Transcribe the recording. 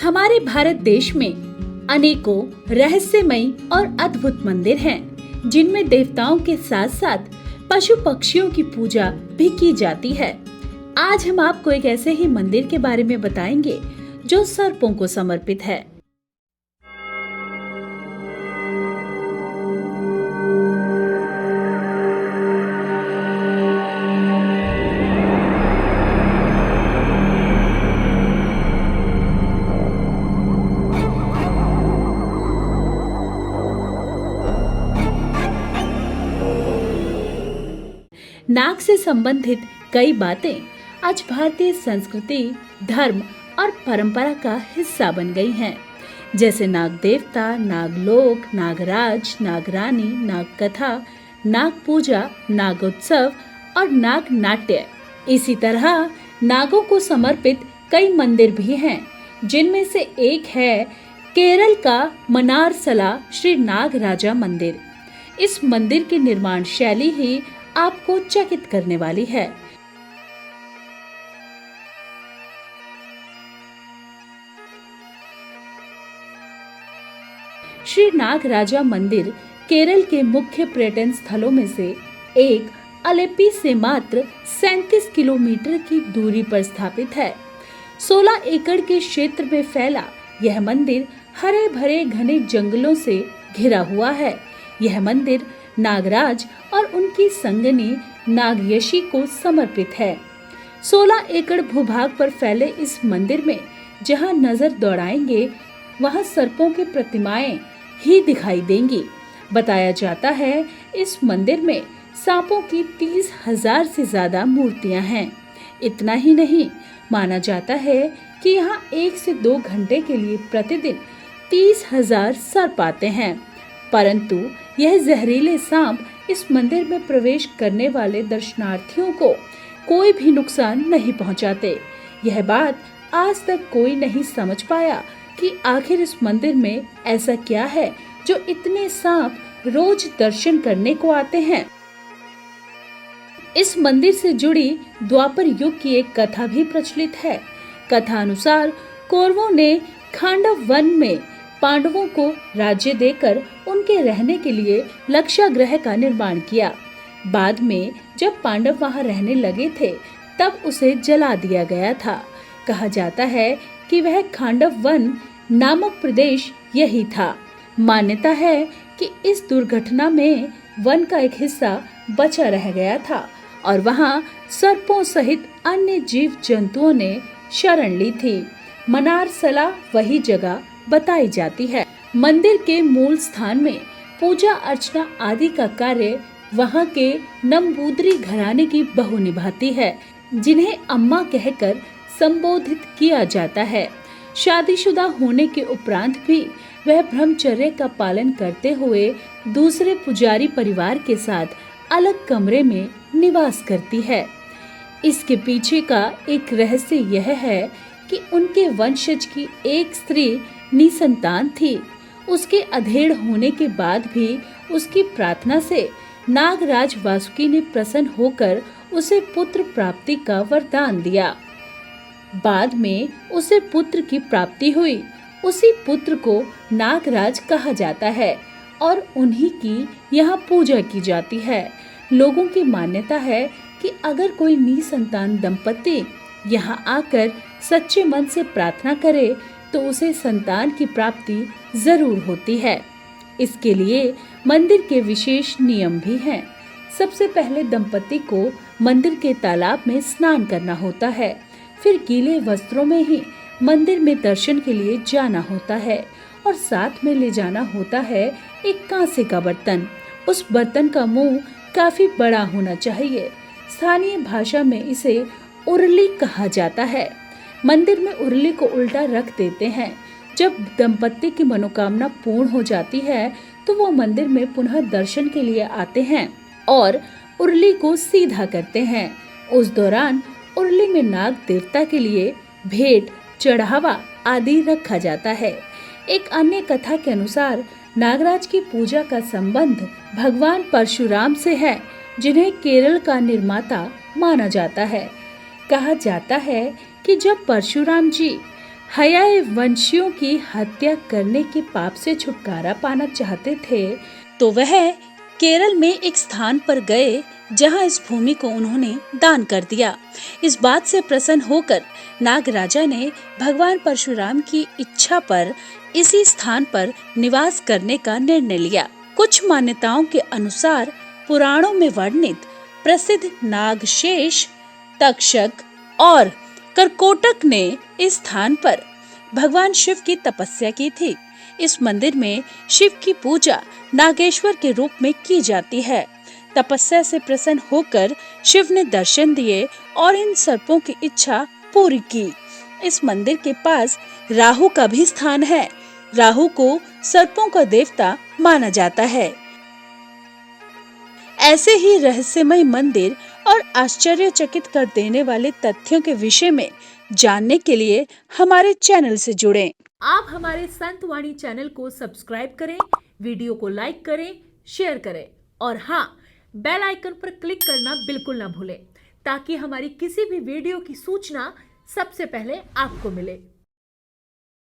हमारे भारत देश में अनेकों रहस्यमयी और अद्भुत मंदिर हैं, जिनमें देवताओं के साथ साथ पशु पक्षियों की पूजा भी की जाती है। आज हम आपको एक ऐसे ही मंदिर के बारे में बताएंगे जो सर्पों को समर्पित है। नाग से संबंधित कई बातें आज भारतीय संस्कृति, धर्म और परंपरा का हिस्सा बन गई हैं, जैसे नाग देवता, नागलोक, नागराज, नागरानी, नाग कथा, नाग पूजा, नागोत्सव और नाग नाट्य। इसी तरह नागों को समर्पित कई मंदिर भी हैं, जिनमें से एक है केरल का मनारसला श्री नागराजा मंदिर। इस मंदिर की निर्माण शैली ही आपको चकित करने वाली है। श्री नागराजा मंदिर केरल के मुख्य पर्यटन स्थलों में से एक अलेप्पी से मात्र 37 किलोमीटर की दूरी पर स्थित है। 16 एकड़ के क्षेत्र में फैला यह मंदिर हरे भरे घने जंगलों से घिरा हुआ है। यह मंदिर नागराज और उनकी संगनी नागयशी को समर्पित है। 16 एकड़ भूभाग पर फैले इस मंदिर में जहां नजर दौड़ाएंगे वहां सर्पों की प्रतिमाएं ही दिखाई देंगी। बताया जाता है इस मंदिर में सांपों की 30,000 से ज्यादा मूर्तियां हैं। इतना ही नहीं, माना जाता है कि यहां 1 से 2 घंटे के लिए प्रतिदिन 30,000 सर्प आते हैं, परंतु यह जहरीले सांप इस मंदिर में प्रवेश करने वाले दर्शनार्थियों को कोई भी नुकसान नहीं पहुंचाते। यह बात आज तक कोई नहीं समझ पाया कि आखिर इस मंदिर में ऐसा क्या है जो इतने सांप रोज दर्शन करने को आते हैं। इस मंदिर से जुड़ी द्वापर युग की एक कथा भी प्रचलित है। कथा अनुसार कौरवों ने खांडव वन में पांडवों को राज्य देकर उनके रहने के लिए लक्षागृह का निर्माण किया। बाद में जब पांडव वहां रहने लगे थे तब उसे जला दिया गया था। कहा जाता है कि वह खांडव वन नामक प्रदेश यही था। मान्यता है कि इस दुर्घटना में वन का एक हिस्सा बचा रह गया था और वहां सर्पों सहित अन्य जीव जंतुओं ने शरण ली थी। मनारसला वही जगह बताई जाती है। मंदिर के मूल स्थान में पूजा अर्चना आदि का कार्य वहां के नंबूदरी घराने की बहू निभाती है, जिन्हें अम्मा कहकर संबोधित किया जाता है। शादीशुदा होने के उपरांत भी वह ब्रह्मचर्य का पालन करते हुए दूसरे पुजारी परिवार के साथ अलग कमरे में निवास करती है। इसके पीछे का एक रहस्य यह है कि उनके वंशज की एक स्त्री निसंतान थी। उसके अधेड़ होने के बाद भी उसकी प्रार्थना से नागराज वासुकी ने प्रसन्न होकर उसे पुत्र प्राप्ति का वरदान दिया। बाद में उसे पुत्र की प्राप्ति हुई। उसी पुत्र को नागराज कहा जाता है और उन्हीं की यहाँ पूजा की जाती है। लोगों की मान्यता है कि अगर कोई निसंतान दंपति यहाँ आकर सच्चे मन से प्रार्थना करे तो उसे संतान की प्राप्ति जरूर होती है। इसके लिए मंदिर के विशेष नियम भी हैं। सबसे पहले दंपति को मंदिर के तालाब में स्नान करना होता है, फिर गीले वस्त्रों में ही मंदिर में दर्शन के लिए जाना होता है और साथ में ले जाना होता है एक कांसे का बर्तन। उस बर्तन का मुंह काफी बड़ा होना चाहिए। स्थानीय भाषा में इसे उरली कहा जाता है। मंदिर में उरली को उल्टा रख देते हैं। जब दंपति की मनोकामना पूर्ण हो जाती है तो वो मंदिर में पुनः दर्शन के लिए आते हैं और उरली को सीधा करते हैं। उस दौरान उरली में नाग देवता के लिए भेंट, चढ़ावा आदि रखा जाता है। एक अन्य कथा के अनुसार नागराज की पूजा का संबंध भगवान परशुराम से है, जिन्हें केरल का निर्माता माना जाता है। कहा जाता है कि जब परशुराम जी हयाए वंशियों की हत्या करने के पाप से छुटकारा पाना चाहते थे तो वह केरल में एक स्थान पर गए जहां इस भूमि को उन्होंने दान कर दिया। इस बात से प्रसन्न होकर नाग राजा ने भगवान परशुराम की इच्छा पर इसी स्थान पर निवास करने का निर्णय लिया। कुछ मान्यताओं के अनुसार पुराणों में वर्णित प्रसिद्ध नागशेष, तक्षक और करकोटक ने इस स्थान पर भगवान शिव की तपस्या की थी। इस मंदिर में शिव की पूजा नागेश्वर के रूप में की जाती है। तपस्या से प्रसन्न होकर शिव ने दर्शन दिए और इन सर्पों की इच्छा पूरी की। इस मंदिर के पास राहु का भी स्थान है। राहु को सर्पों का देवता माना जाता है। ऐसे ही रहस्यमय मंदिर और आश्चर्यचकित कर देने वाले तथ्यों के विषय में जानने के लिए हमारे चैनल से जुड़ें। आप हमारे संतवाणी चैनल को सब्सक्राइब करें, वीडियो को लाइक करें, शेयर करें और हाँ, बेल आइकन पर क्लिक करना बिल्कुल ना भूलें ताकि हमारी किसी भी वीडियो की सूचना सबसे पहले आपको मिले।